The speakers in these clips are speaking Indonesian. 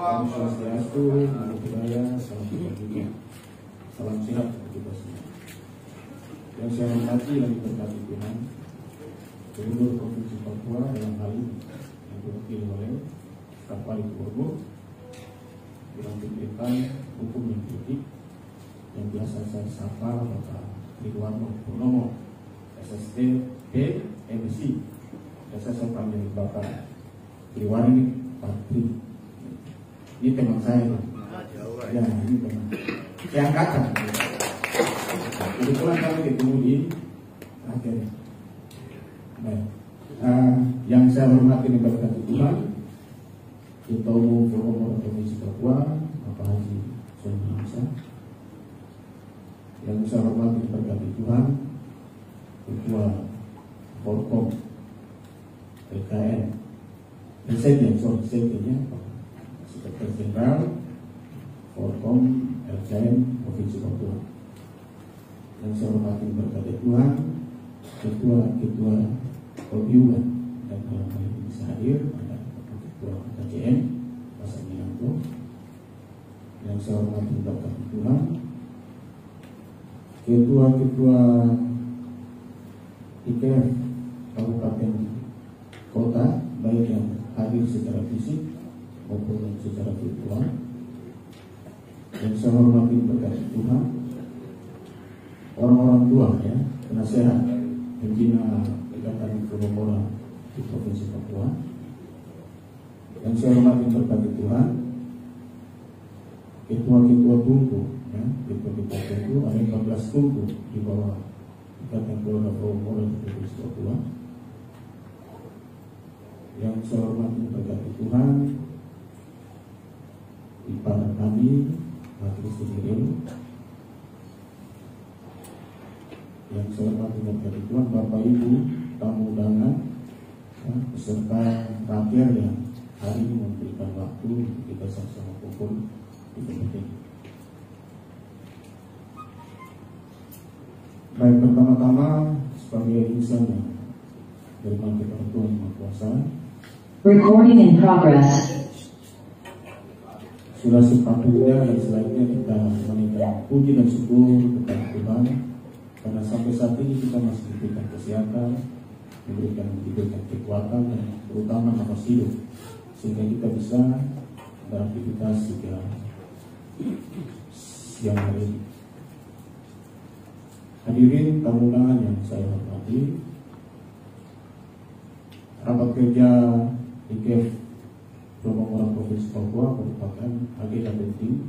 Om Swastiastu, Namo Buddhaya, salam kebajikan, salam sehat untuk kita semua. Yang saya hormati dan diberkati Tuhan, Gubernur Provinsi Papua dalam hal ini yang diwakili oleh Staf Paling Gubernur, Bidang Pemerintahan Hukum dan Politik yang biasa saya sapa Bapak Ridwan Purnomo, SSD PMC. Saya panggil Bapak Triwani Patri. Ini teman saya, ya ini teman. Saya angkatan. Kebetulan kami ketemu di akhirnya. Baik. Yang saya hormati dan berkati Tuhan, Ketua Umum Forum Provinsi Papua, Bapak Haji Soni Hamzah. Yang saya hormati dan berkati Tuhan, Ketua Forkom LKN, Sekjennya Sekretaris Jenderal Forkom LKN Provinsi Papua. Yang saya hormati dan berkati Tuhan, Ketua Paguyuban dan dalam hal ini bisa hadir ada Ketua KJN Pasar Minangko. Yang saya hormati dan berkati Tuhan, Ketua IKF Kabupaten Kota, baik yang hadir secara fisik maupun secara virtual. Yang saya hormati berkati Tuhan, orang-orang tua ya, penasehat pembina Ikatan Kelompok di Provinsi Papua. Yang saya hormati berkati Tuhan, ketua-ketua tunggu ya, ketua-ketua tunggu ada 14 tunggu di bawah Ikatan Kelompok di Provinsi Papua. Yang saya hormati berkati Tuhan, ipar kami Majelis Tinggi. Yang saya hormati berkati Tuhan, Bapak Ibu tamu undangan ya, beserta rakyat yang hari ini memberikan waktu kita sama-sama kumpul di tempat ini. Baik, pertama-tama sebagai insan yang beriman kepada Tuhan Yang Maha Kuasa. Recording in progress. Sudah sepatutnya dan selanjutnya kita menaikkan puji dan syukur kepada Tuhan karena sampai saat ini kita masih diberikan kesehatan, diberikan kekuatan dan terutama nafas hidup sehingga kita bisa beraktivitas hingga siang hari ini. Hadirin tamu undangan yang saya hormati, rapat kerja IKF Kelompok Provinsi Papua merupakan agenda penting,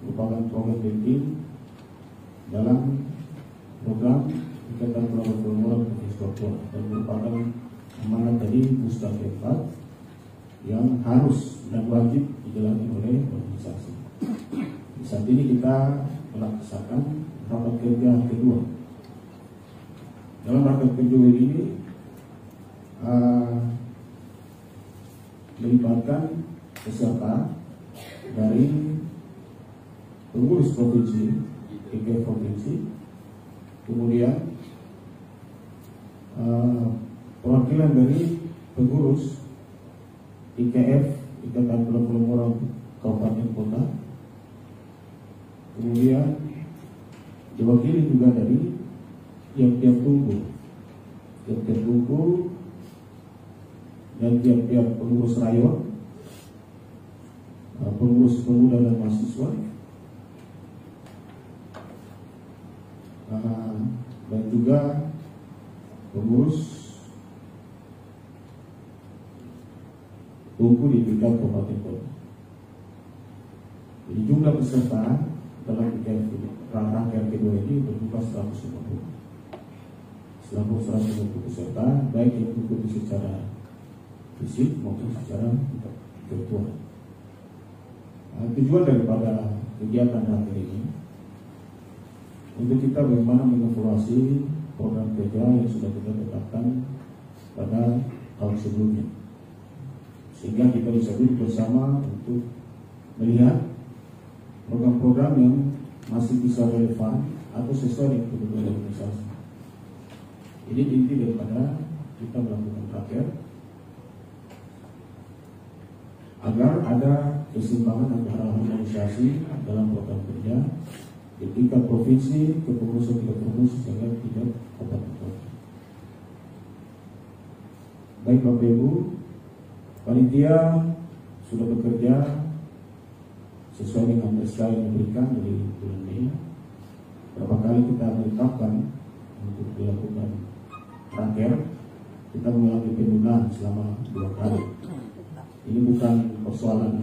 merupakan program penting dalam program Ikatan Kelompok Provinsi Papua dan merupakan amanat dari Pusat keempat yang harus dan wajib dijalani oleh organisasi. Di saat ini kita melaksanakan rapat kerja kedua. Dalam rapat kerja ini melibatkan peserta dari pengurus provinsi, IKF provinsi, kemudian perwakilan dari pengurus IKF, Ikatan Kelompok Orang Kabupaten Kota, kemudian diwakili juga dari tiap-tiap tunggu dan tiap-tiap pengurus rayon, pengurus pemuda dan mahasiswa, dan juga pengurus tunggu di tingkat kabupaten kota. Jadi jumlah peserta dalam rangkaian kedua ini berjumlah 150. 150 peserta, baik yang mengikuti secara fisik maupun secara virtual. Tujuan daripada kegiatan hari ini untuk kita bagaimana mengevaluasi program kerja yang sudah kita tetapkan pada tahun sebelumnya, sehingga kita bisa duduk bersama untuk melihat program-program yang masih bisa relevan atau sesuai dengan kebutuhan organisasi. Ini inti daripada kita melakukan raker. agar ada keseimbangan antara harmonisasi dalam program kerja di tingkat provinsi, kepengurusan tingkat provinsi, hingga tingkat kabupaten kota. Baik Bapak Ibu, panitia sudah bekerja sesuai dengan SK yang diberikan dari bulan Mei. Berapa kali kita menetapkan untuk dilakukan terakhir, kita mengalami penundaan selama 2 kali. Ini bukan persoalan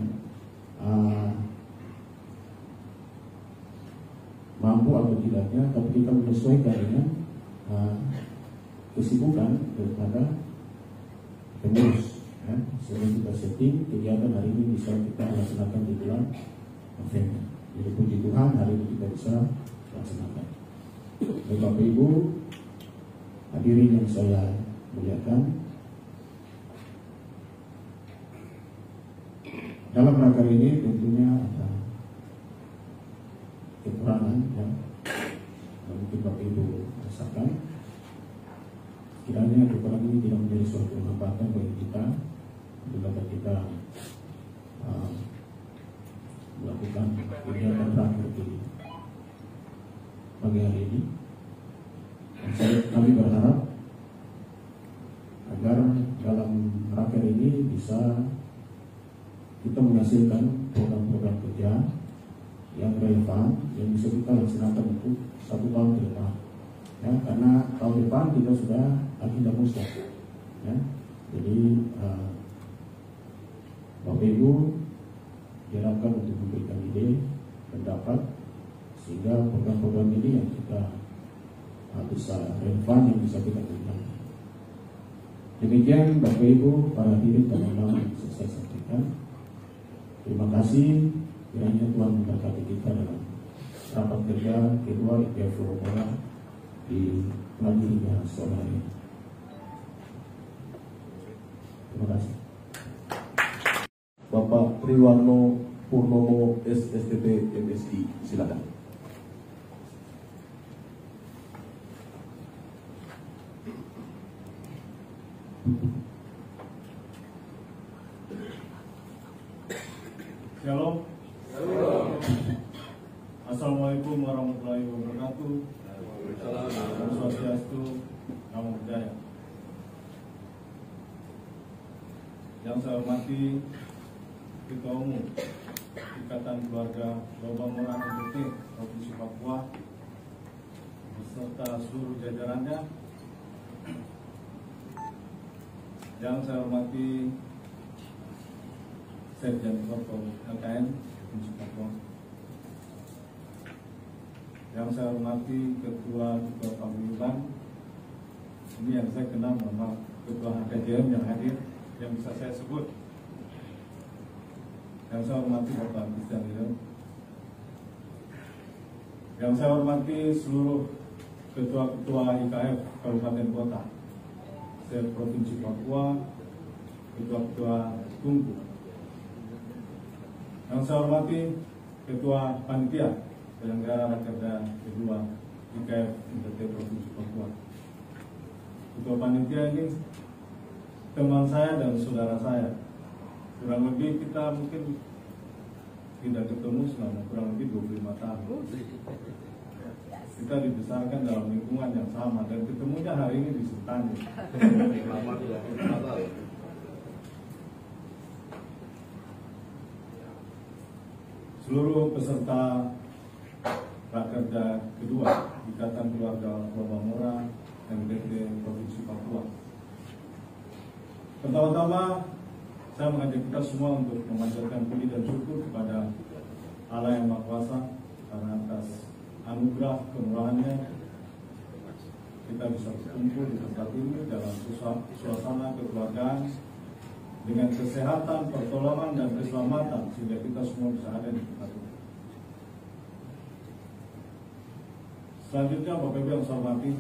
mampu atau tidaknya, tapi kita menyesuaikan dengan kesibukan daripada pengurus. Sehingga kita setting kegiatan hari ini bisa kita laksanakan di bulan November. Jadi puji Tuhan hari ini kita bisa laksanakan. Bapak Ibu hadirin yang saya muliakan, dalam rangka ini tentunya ada kekurangan yang mungkin Bapak Ibu rasakan. Kiranya kekurangan ini tidak menjadi suatu hambatan bagi kita bila kita melakukan kegiatan terakhir di pagi hari ini. Kami berharap agar dalam raker ini bisa kita menghasilkan program-program kerja yang relevan yang bisa kita laksanakan untuk 1 tahun ke depan. Ya, karena tahun depan kita sudah agenda musnah. Ya, jadi Bapak Ibu diharapkan untuk memberikan ide, pendapat, sehingga program-program ini yang kita bisa relevan, yang bisa kita kerjakan. Demikian Bapak Ibu, para hadirin dan undangan yang saya sampaikan. Terima kasih, kiranya Tuhan memberkati kita dalam rapat kerja kedua IPF Floromora di pagi sore hari ini. Terima kasih. Bapak Triwarno Purnomo SSTP MSI, silakan. Shalom. Assalamualaikum warahmatullahi wabarakatuh. Salam Swastiastu, Namo Buddhaya. Yang saya hormati Ketua Umum Ikatan Keluarga Lobamora NTT Provinsi Papua beserta seluruh jajarannya. Yang saya hormati Sekjen Protokol LKN Provinsi Papua. Yang saya hormati Ketua Paguyuban. Ini yang saya kenal nama Ketua HKJM yang hadir, yang bisa saya sebut. Yang saya hormati Bapak Christian Leon. Yang saya hormati seluruh ketua-ketua IKF Kabupaten Kota se-Provinsi Papua, ketua-ketua Tungku. Yang saya hormati Ketua Panitia Penyelenggara Rakerda kedua IKF NTT Provinsi Papua. Ketua Panitia ini teman saya dan saudara saya. Kurang lebih kita mungkin tidak ketemu selama kurang lebih 25 tahun. Kita dibesarkan dalam lingkungan yang sama dan ketemunya hari ini di Sentani. Seluruh peserta Rakerda kedua Ikatan Keluarga Lobamora NTT Provinsi Papua. Pertama-tama saya mengajak kita semua untuk memanjatkan puji dan syukur kepada Allah yang Maha Kuasa karena atas anugerah kemurahannya kita bisa berkumpul di tempat ini dalam suasana kekeluargaan dengan kesehatan, pertolongan dan keselamatan sehingga kita semua bisa ada di tempat ini. Selanjutnya Bapak Ibu yang saya hormati,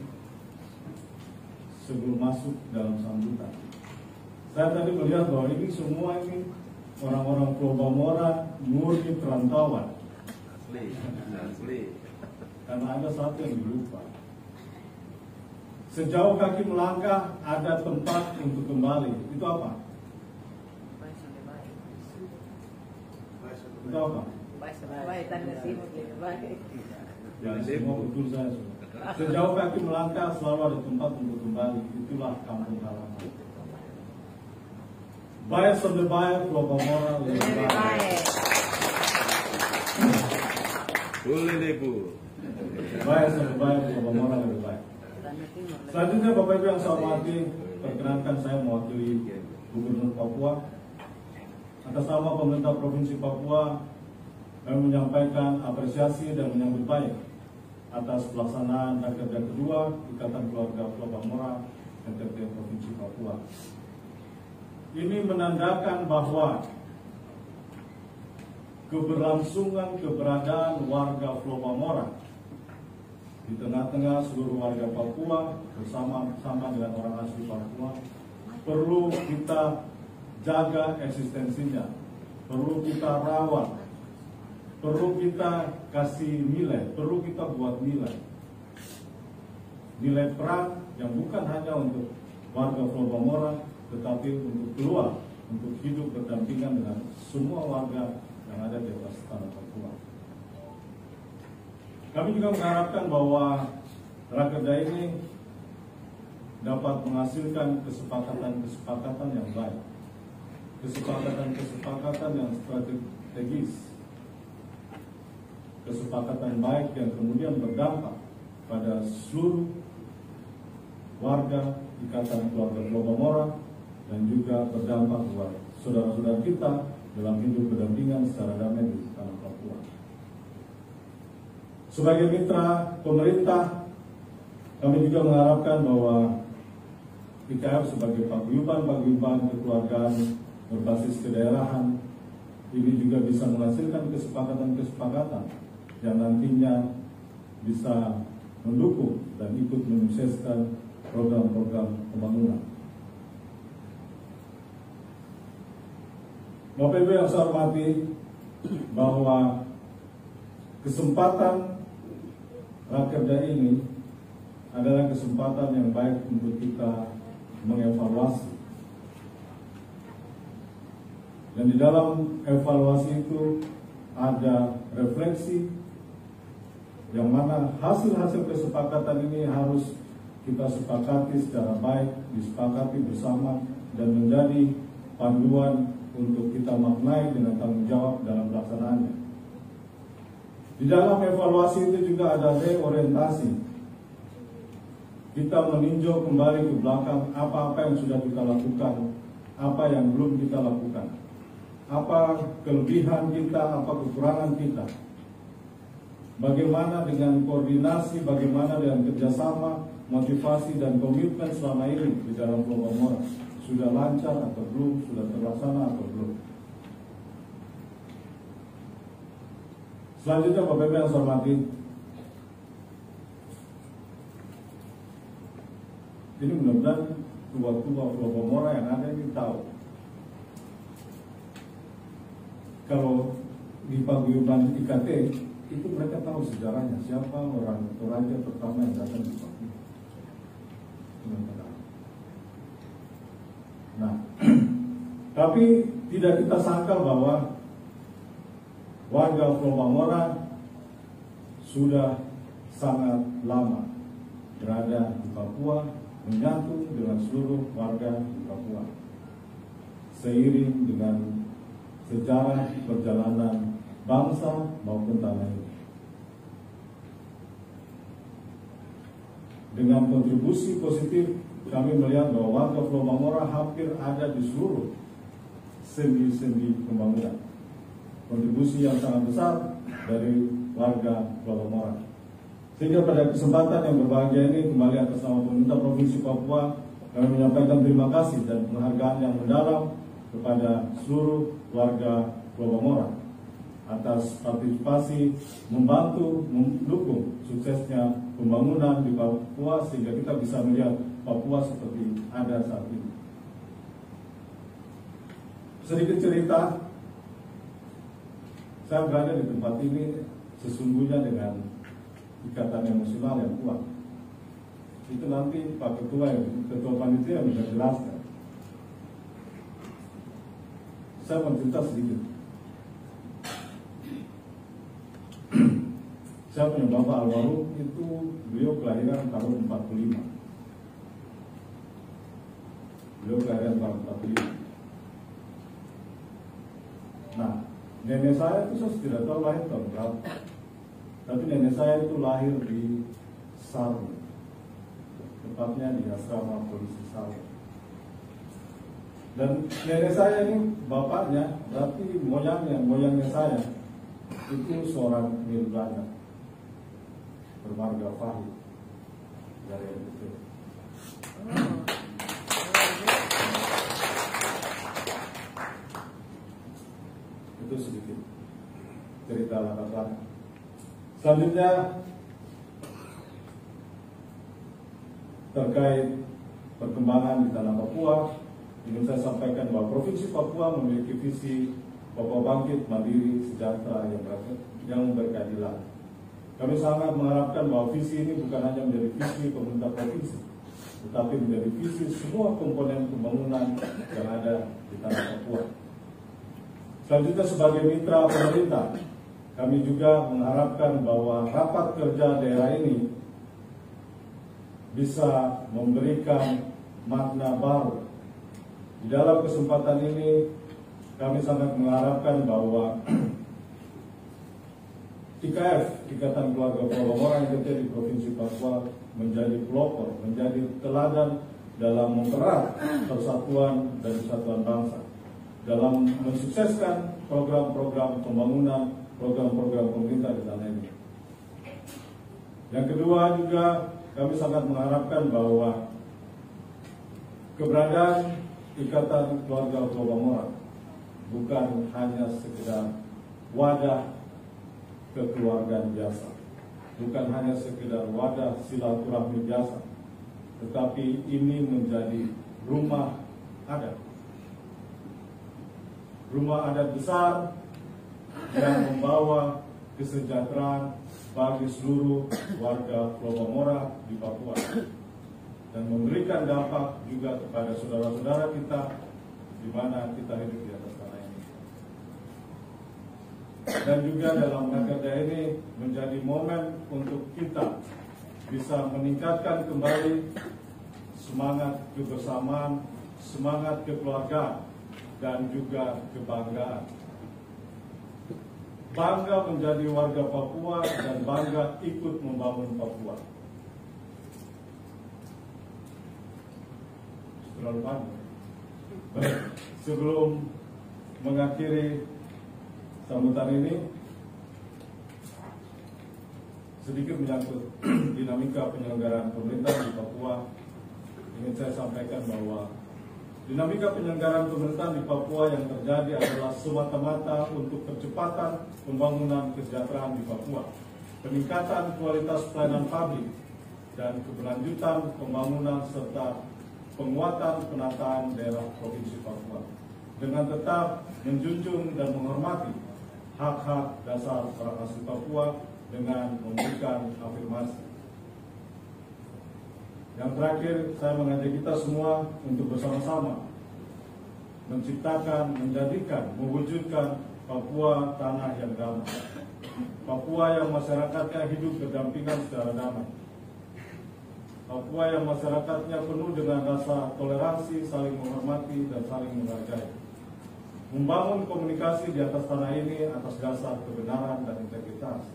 sebelum masuk dalam sambutan, saya tadi melihat bahwa ini semua ini orang-orang Pulau Bamora murni perantauan. Karena ada satu yang dilupa. Sejauh kaki melangkah ada tempat untuk kembali. Itu apa? Itu apa? Baik, tanda sibuk ya, baik. Ya, semua betul saya. Sejauh kaki melangkah selalu ada tempat untuk kembali. Itulah kampung halaman. Baik seberbaya Pulau Pamora lebih baik. Boleh deh Bu. Baik seberbaya Pulau Pamora lebih baik. Selanjutnya Bapak Ibu yang saya hormati, perkenankan saya mewakili Gubernur Papua atas nama pemerintah Provinsi Papua. Kami menyampaikan apresiasi dan menyambut baik atas pelaksanaan Rakerda kedua Ikatan Keluarga Pulau Pamora NTT Provinsi Papua. Ini menandakan bahwa keberlangsungan keberadaan warga Pulau Pamora di tengah-tengah seluruh warga Papua bersama-sama dengan orang asli Papua perlu kita jaga eksistensinya, perlu kita rawat, perlu kita kasih nilai, perlu kita buat nilai peran yang bukan hanya untuk warga Pulau Pamora, tetapi untuk keluar, untuk hidup berdampingan dengan semua warga yang ada di atas tanah Papua. Kami juga mengharapkan bahwa Rakerda ini dapat menghasilkan kesepakatan-kesepakatan yang baik, kesepakatan-kesepakatan yang strategis, kesepakatan baik yang kemudian berdampak pada seluruh warga Ikatan Keluarga Pulau Pamora dan juga berdampak buat saudara-saudara kita dalam hidup berdampingan secara damai di tanah Papua. Sebagai mitra pemerintah, kami juga mengharapkan bahwa IKF sebagai paguyuban kekeluargaan berbasis kedaerahan ini juga bisa menghasilkan kesepakatan-kesepakatan yang nantinya bisa mendukung dan ikut menyukseskan program-program pembangunan. Bapak Ibu yang saya hormati, bahwa kesempatan Rakerda ini adalah kesempatan yang baik untuk kita mengevaluasi. Dan di dalam evaluasi itu ada refleksi yang mana hasil-hasil kesepakatan ini harus kita sepakati secara baik, disepakati bersama dan menjadi panduan untuk kita maknai dengan tanggung jawab dalam pelaksanaannya. Di dalam evaluasi itu juga ada reorientasi. Kita meninjau kembali ke belakang apa-apa yang sudah kita lakukan, apa yang belum kita lakukan, apa kelebihan kita, apa kekurangan kita. Bagaimana dengan koordinasi, bagaimana dengan kerjasama, motivasi dan komitmen selama ini di dalam Pulau Pamora. Sudah lancar atau belum, sudah terlaksana atau belum. Selanjutnya Bapak Ibu yang saya hormati, ini mudah-mudahan tua-tua Pulau Pamora yang ada ini tahu. Kalau di paguyuban IKT itu mereka tahu sejarahnya, siapa orang Toraja pertama yang datang di Papua. Nah, tapi tidak kita sangkal bahwa warga Pulau Pamora sudah sangat lama berada di Papua, menyatu dengan seluruh warga di Papua. Seiring dengan sejarah perjalanan bangsa maupun tanah ini. Dengan kontribusi positif, kami melihat bahwa warga Pulau Pamora hampir ada di seluruh sendi-sendi pembangunan. Kontribusi yang sangat besar dari warga Pulau Pamora. Sehingga pada kesempatan yang berbahagia ini, kembali atas nama pemerintah Provinsi Papua, kami menyampaikan terima kasih dan penghargaan yang mendalam kepada seluruh warga Pulau Pamora atas partisipasi membantu mendukung suksesnya pembangunan di Papua sehingga kita bisa melihat Papua seperti ada saat ini. Sedikit cerita, saya berada di tempat ini sesungguhnya dengan ikatan emosional yang kuat. Itu nanti Pak Ketua Panitia bisa jelaskan. Saya mau cerita sedikit. saya punya bapak almarhum itu beliau kelahiran tahun 45. Beliau kelahiran tahun 45. Nah, nenek saya itu saya tidak tahu lahir tahun berapa. Tapi nenek saya itu lahir di Sarung, tepatnya di asrama polisi Sarung. Dan nenek saya ini bapaknya, berarti moyangnya saya itu seorang nirlana bermarga Fahid dari NTT. Itu sedikit cerita latar belakang. Selanjutnya terkait perkembangan di tanah Papua, ingin saya sampaikan bahwa Provinsi Papua memiliki visi Papua bangkit, mandiri, sejahtera, yang berkeadilan. Kami sangat mengharapkan bahwa visi ini bukan hanya menjadi visi pemerintah provinsi, tetapi menjadi visi semua komponen pembangunan yang ada di tanah Papua. Selanjutnya sebagai mitra pemerintah, kami juga mengharapkan bahwa rapat kerja daerah ini bisa memberikan makna baru. Di dalam kesempatan ini kami sangat mengharapkan bahwa IKF, Ikatan Keluarga Pulau yang terjadi di Provinsi Papua, menjadi pelopor, menjadi teladan dalam mempererat persatuan dan kesatuan bangsa, dalam mensukseskan program-program pembangunan, program-program pemerintah di tanah ini. Yang kedua juga kami sangat mengharapkan bahwa keberadaan Ikatan Keluarga Pulau bukan hanya sekedar wadah kekeluargaan biasa, bukan hanya sekedar wadah silaturahmi biasa, tetapi ini menjadi rumah adat besar yang membawa kesejahteraan bagi seluruh warga Pulau Bangora di Papua dan memberikan dampak juga kepada saudara-saudara kita di mana kita hidup di atas tanah ini. Dan juga dalam rakerda ini menjadi momen untuk kita bisa meningkatkan kembali semangat kebersamaan, semangat kekeluargaan, dan juga kebanggaan. Bangga menjadi warga Papua dan bangga ikut membangun Papua. Terlalu panjang. Baik, sebelum mengakhiri sambutan ini, sedikit menyangkut dinamika penyelenggaraan pemerintah di Papua, ingin saya sampaikan bahwa dinamika penyelenggaraan pemerintahan di Papua yang terjadi adalah semata-mata untuk percepatan pembangunan kesejahteraan di Papua, peningkatan kualitas pelayanan publik, dan keberlanjutan pembangunan serta penguatan penataan daerah Provinsi Papua dengan tetap menjunjung dan menghormati hak-hak dasar orang asli Papua dengan memberikan afirmasi. Yang terakhir, saya mengajak kita semua untuk bersama-sama menciptakan, menjadikan, mewujudkan Papua tanah yang damai, Papua yang masyarakatnya hidup berdampingan secara damai, Papua yang masyarakatnya penuh dengan rasa toleransi, saling menghormati, dan saling menghargai. Membangun komunikasi di atas tanah ini atas dasar kebenaran dan integritas.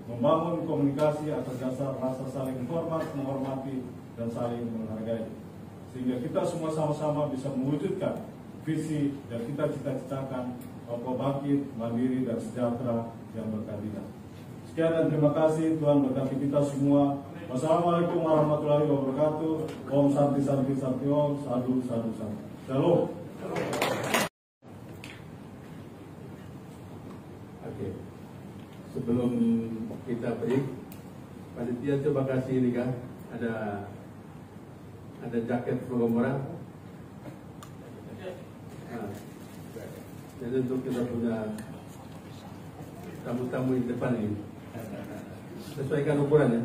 Membangun komunikasi atas dasar rasa saling hormat, menghormati, dan saling menghargai. Sehingga kita semua sama-sama bisa mewujudkan visi dan kita cita-citakan Papua bangkit, mandiri, dan sejahtera yang berkeadilan. Sekian dan terima kasih. Tuhan berkati kita semua. Wassalamualaikum warahmatullahi wabarakatuh. Om Santi Santi Santi Om. Sadu Sadu Sadu. Shalom. Oke. Sebelum kita break, panitia coba kasih ini kan ada jaket Flogomora. Nah, jadi untuk kita punya tamu-tamu di depan ini, sesuaikan ukuran ya.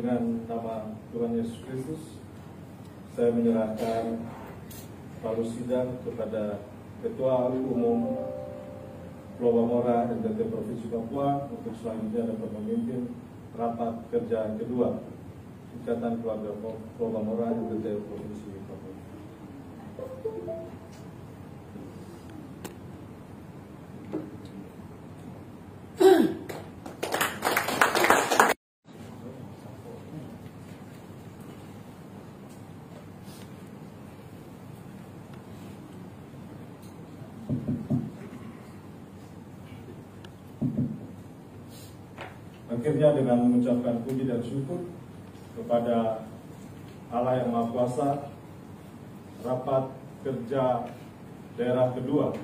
Dengan nama Tuhan Yesus Kristus, saya menyerahkan palu sidang kepada Ketua Umum Flobamora NTT Provinsi Papua untuk selanjutnya dapat memimpin rapat kerja kedua Ikatan Keluarga Flobamora NTT Provinsi Papua. Akhirnya dengan mengucapkan puji dan syukur kepada Allah yang Maha Kuasa, rapat kerja daerah kedua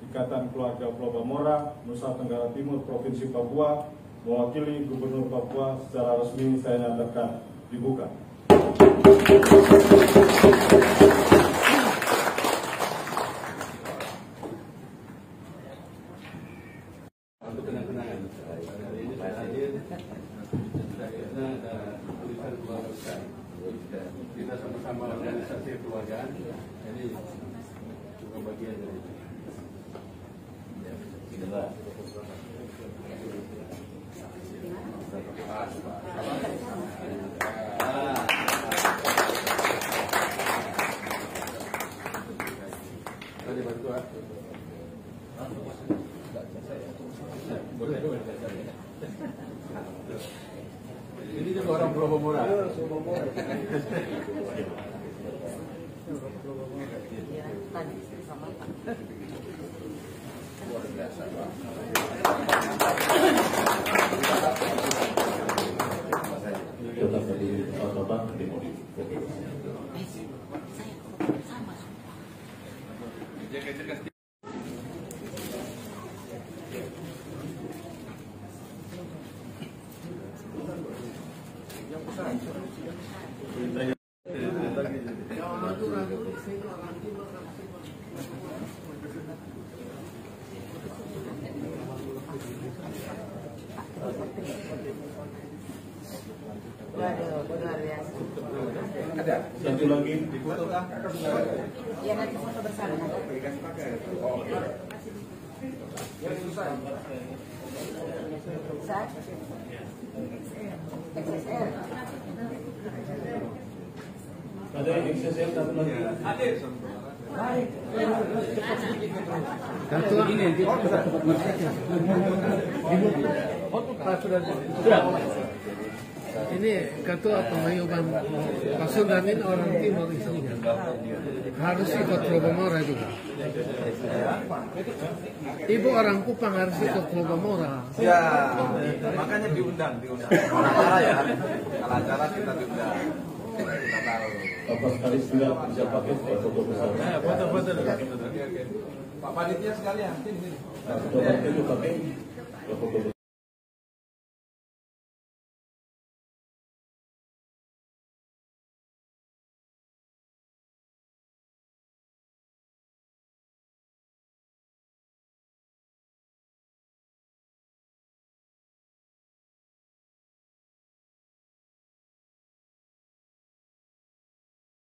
Ikatan Keluarga Flobamora Nusa Tenggara Timur Provinsi Papua mewakili Gubernur Papua secara resmi saya nyatakan dibuka. Untuk kenang-kenangan hari ini saya hadir karena ada tulisan keluarga besar. Kita sama-sama organisasi keluargaan, ini juga bagian dari itu. Tadi bantu boleh. Ini juga orang Flobamora. Tadi sama Pak. Luar biasa. Tetap dari Bapak Timur. Waduh, luar biasa. Ada Satu lagi di foto kah? Ya nanti foto bersama. Saat XSR. ada XSL satu lagi. Ini ketua pengayuban Pasudan ini orang timur isinya. Harus ikut Flobamora juga. Ibu orang Kupang harus ikut Flobamora. Ya, makanya diundang. Kalau acara ya, kalau acara kita diundang. Kita tahu. Bapak sekali sudah bisa pakai foto bersama. Foto-foto. Pak panitia sekalian, sini. Foto itu pakai